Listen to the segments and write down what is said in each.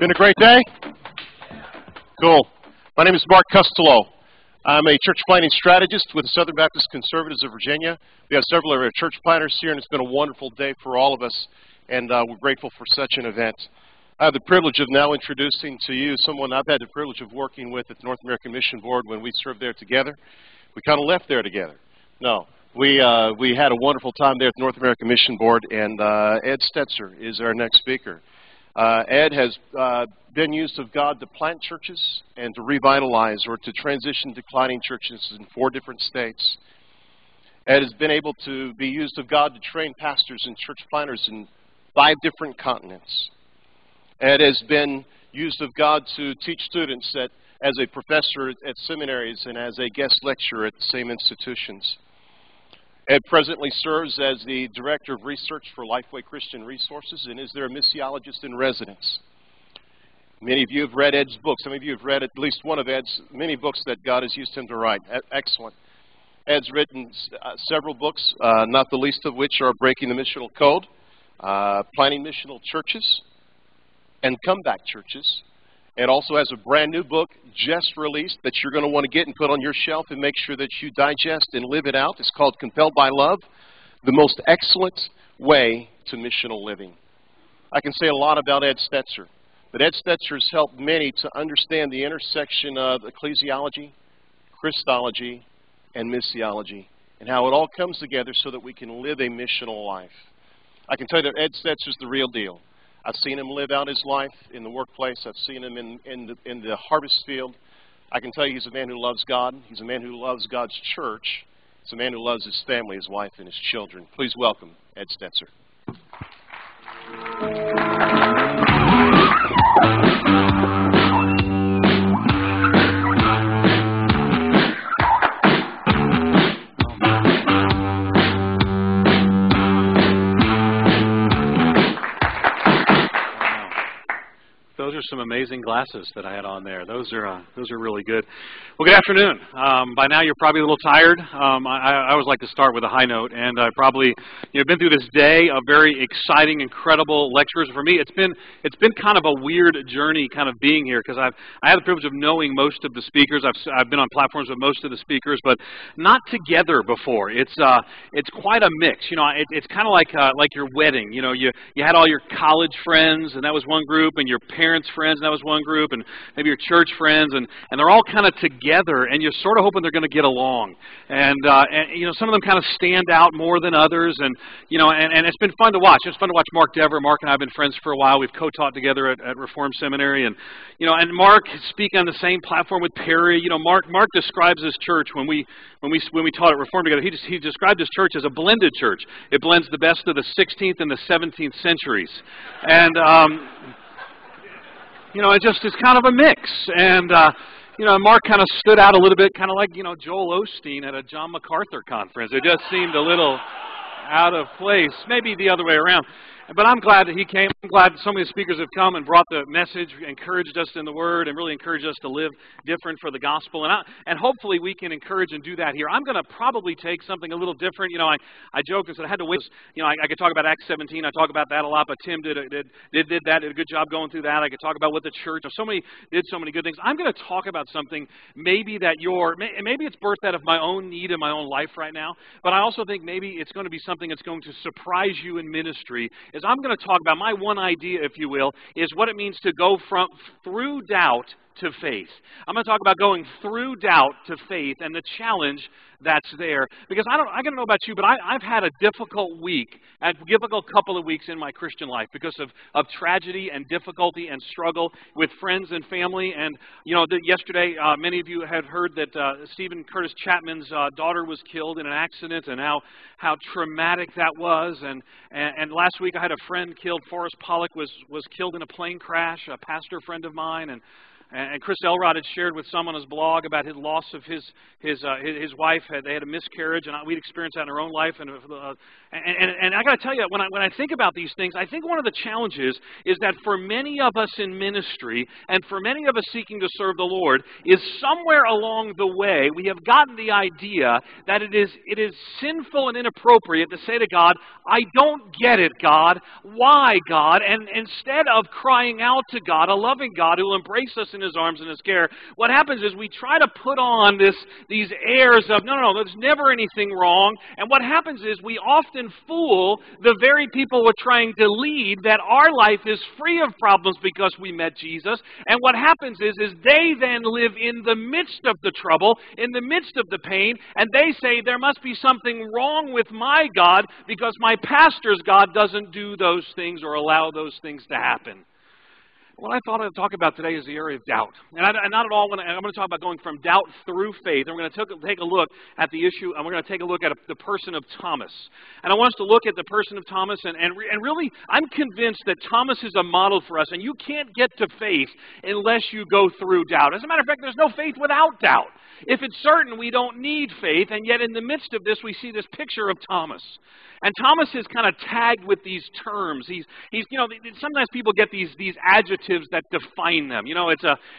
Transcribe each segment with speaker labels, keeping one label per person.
Speaker 1: Been a great day? Cool. My name is Mark Costello. I'm a church planting strategist with the Southern Baptist Conservatives of Virginia. We have several of our church planters here, and it's been a wonderful day for all of us, and we're grateful for such an event. I have the privilege of now introducing to you someone I've had the privilege of working with at the North American Mission Board when we served there together. We kind of left there together. No, we had a wonderful time there at the North American Mission Board, and Ed Stetzer is our next speaker. Ed has been used of God to plant churches and to revitalize or to transition declining churches in 4 different states. Ed has been able to be used of God to train pastors and church planters in 5 different continents. Ed has been used of God to teach students as a professor at seminaries and as a guest lecturer at the same institutions. Ed presently serves as the Director of Research for Lifeway Christian Resources and is their missiologist in residence. Many of you have read Ed's books. Some of you have read at least one of Ed's many books that God has used him to write. Excellent. Ed's written several books, not the least of which are Breaking the Missional Code, Planting Missional Churches, and Comeback Churches. Ed also has a brand new book just released that you're going to want to get and put on your shelf and make sure that you digest and live it out. It's called Compelled by Love, the most excellent way to missional living. I can say a lot about Ed Stetzer, but Ed Stetzer has helped many to understand the intersection of ecclesiology, Christology, and missiology, and how it all comes together so that we can live a missional life. I can tell you that Ed Stetzer's the real deal. I've seen him live out his life in the workplace. I've seen him in the harvest field. I can tell you he's a man who loves God. He's a man who loves God's church. He's a man who loves his family, his wife, and his children. Please welcome Ed Stetzer.
Speaker 2: Those are some amazing glasses that I had on there. Those are really good. Well, good afternoon. By now you're probably a little tired. I always like to start with a high note, and I probably been through this day of very exciting, incredible lectures. For me, it's been kind of a weird journey, kind of being here, because I had the privilege of knowing most of the speakers. I've been on platforms with most of the speakers, but not together before. It's quite a mix. It's kind of like your wedding. You had all your college friends, and that was one group, and your parents' friends, and that was one group, and maybe your church friends, and they're all kind of together, and you're sort of hoping they're going to get along. And some of them kind of stand out more than others, and it's been fun to watch. It's fun to watch Mark Dever. Mark and I have been friends for a while. We've co-taught together at Reformed Seminary, and Mark speak on the same platform with Perry. Mark describes his church when we taught at Reformed together. He described his church as a blended church. It blends the best of the 16th and the 17th centuries, and it's kind of a mix. And, Mark kind of stood out a little bit, kind of like, Joel Osteen at a John MacArthur conference. It just seemed a little out of place, maybe the other way around. But I'm glad that he came. I'm glad so many speakers have come and brought the message, encouraged us in the Word, and really encouraged us to live different for the gospel. And hopefully we can encourage and do that here. I'm going to probably take something a little different. I joked and said I had to wait. I could talk about Acts 17. I talk about that a lot, but Tim did a good job going through that. I could talk about what the church, did so many good things. I'm going to talk about something maybe maybe it's birthed out of my own need in my own life right now, but I also think maybe it's going to be something that's going to surprise you in ministry. I'm going to talk about my one idea, if you will, is what it means to go through doubt to faith. I'm going to talk about going through doubt to faith and the challenge that's there. Because I don't know about you, but I've had a difficult couple of weeks in my Christian life because of tragedy and difficulty and struggle with friends and family. And yesterday, many of you had heard that Stephen Curtis Chapman's daughter was killed in an accident, and how traumatic that was. And last week I had a friend killed. Forrest Pollock was killed in a plane crash, a pastor friend of mine, and And Chris Elrod had shared with some on his blog about his loss of his wife. They had a miscarriage, and we'd experienced that in our own life. And I got to tell you, when I think about these things, I think one of the challenges is that for many of us in ministry, and for many of us seeking to serve the Lord, is somewhere along the way we have gotten the idea that it is sinful and inappropriate to say to God, "I don't get it, God. Why, God?" And instead of crying out to God, a loving God who will embrace us in His arms and His care, what happens is we try to put on these airs of, no, there's never anything wrong. And what happens is we often fool the very people we're trying to lead that our life is free of problems because we met Jesus. And what happens is they then live in the midst of the trouble, in the midst of the pain, and they say there must be something wrong with my God because my pastor's God doesn't do those things or allow those things to happen. What I thought I'd talk about today is the area of doubt. And not at all, I'm going to talk about going from doubt through faith. And we're going to take a look at the issue, and we're going to take a look at the person of Thomas. And I want us to look at the person of Thomas, and really, I'm convinced that Thomas is a model for us, and you can't get to faith unless you go through doubt. As a matter of fact, there's no faith without doubt. If it's certain, we don't need faith, and yet in the midst of this, we see this picture of Thomas. And Thomas is kind of tagged with these terms. He's sometimes people get these adjectives that define them.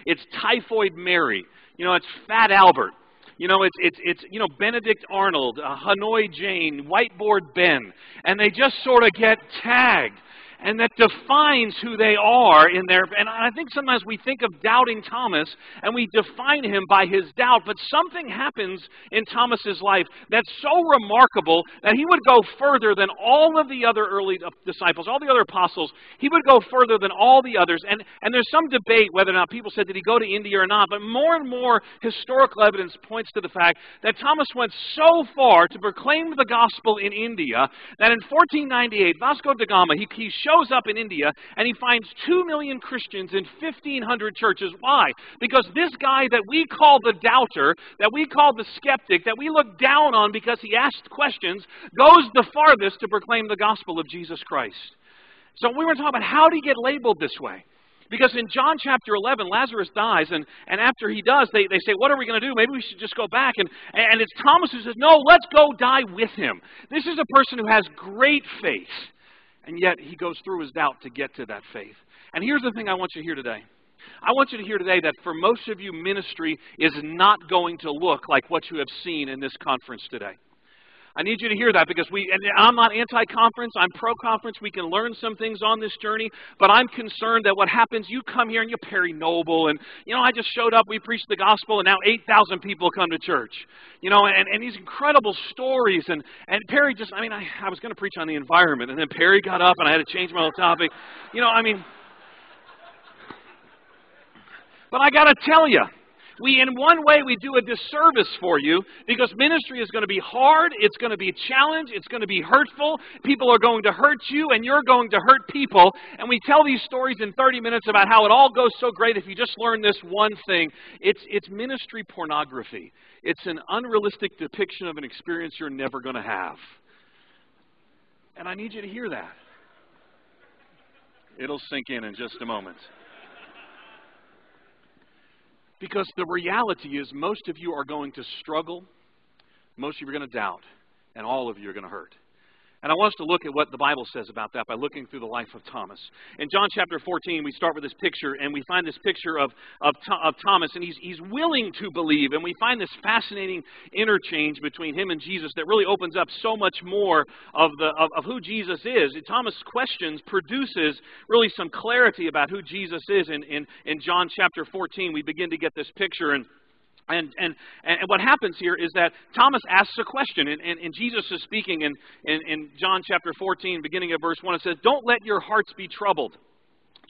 Speaker 2: It's Typhoid Mary. It's Fat Albert. It's Benedict Arnold, Hanoi Jane, Whiteboard Ben. And they just sort of get tagged. And that defines who they are in their... And I think sometimes we think of doubting Thomas, and we define him by his doubt, but something happens in Thomas's life that's so remarkable that he would go further than all of the other early disciples, all the other apostles. He would go further than all the others. And there's some debate whether or not people said, did he go to India or not? But more and more historical evidence points to the fact that Thomas went so far to proclaim the gospel in India that in 1498, Vasco da Gama, he shows up in India and he finds 2 million Christians in 1,500 churches. Why? Because this guy that we call the doubter, that we call the skeptic, that we look down on because he asked questions, goes the farthest to proclaim the gospel of Jesus Christ. So we were talking about how do you get labeled this way? Because in John chapter 11, Lazarus dies, and after he does, they say, what are we going to do? Maybe we should just go back. And it's Thomas who says, no, let's go die with him. This is a person who has great faith. And yet he goes through his doubt to get to that faith. And here's the thing I want you to hear today. I want you to hear today that for most of you, ministry is not going to look like what you have seen in this conference today. I need you to hear that because and I'm not anti-conference, I'm pro-conference. We can learn some things on this journey, but I'm concerned that what happens, you come here and you're Perry Noble, and, I just showed up, we preached the gospel, and now 8,000 people come to church. And these incredible stories, and Perry just, I was going to preach on the environment, and then Perry got up, and I had to change my whole topic. But I got to tell you, in one way, we do a disservice for you because ministry is going to be hard, it's going to be a challenge, it's going to be hurtful, people are going to hurt you, and you're going to hurt people, and we tell these stories in 30 minutes about how it all goes so great if you just learn this one thing. It's ministry pornography. It's an unrealistic depiction of an experience you're never going to have. And I need you to hear that. It'll sink in just a moment. Because the reality is most of you are going to struggle, most of you are going to doubt, and all of you are going to hurt. And I want us to look at what the Bible says about that by looking through the life of Thomas. In John chapter 14, we start with this picture, and we find this picture of Thomas, and he's willing to believe. And we find this fascinating interchange between him and Jesus that really opens up so much more of who Jesus is. Thomas' questions produces really some clarity about who Jesus is. In John chapter 14, we begin to get this picture, and what happens here is that Thomas asks a question, and Jesus is speaking in John chapter 14, beginning of verse 1. It says, "Don't let your hearts be troubled.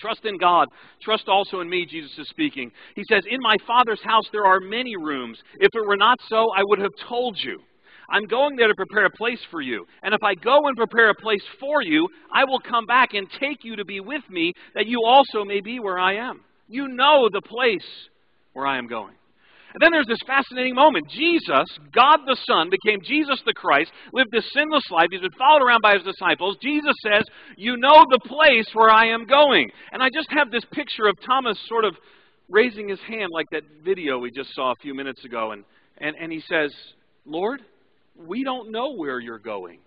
Speaker 2: Trust in God. Trust also in me," Jesus is speaking. He says, "In my Father's house there are many rooms. If it were not so, I would have told you. I'm going there to prepare a place for you. And if I go and prepare a place for you, I will come back and take you to be with me, that you also may be where I am." You know the place where I am going. And then there's this fascinating moment. Jesus, God the Son, became Jesus the Christ, lived this sinless life. He's been followed around by his disciples. Jesus says, you know the place where I am going. And I just have this picture of Thomas sort of raising his hand like that video we just saw a few minutes ago. And he says, Lord, we don't know where you're going.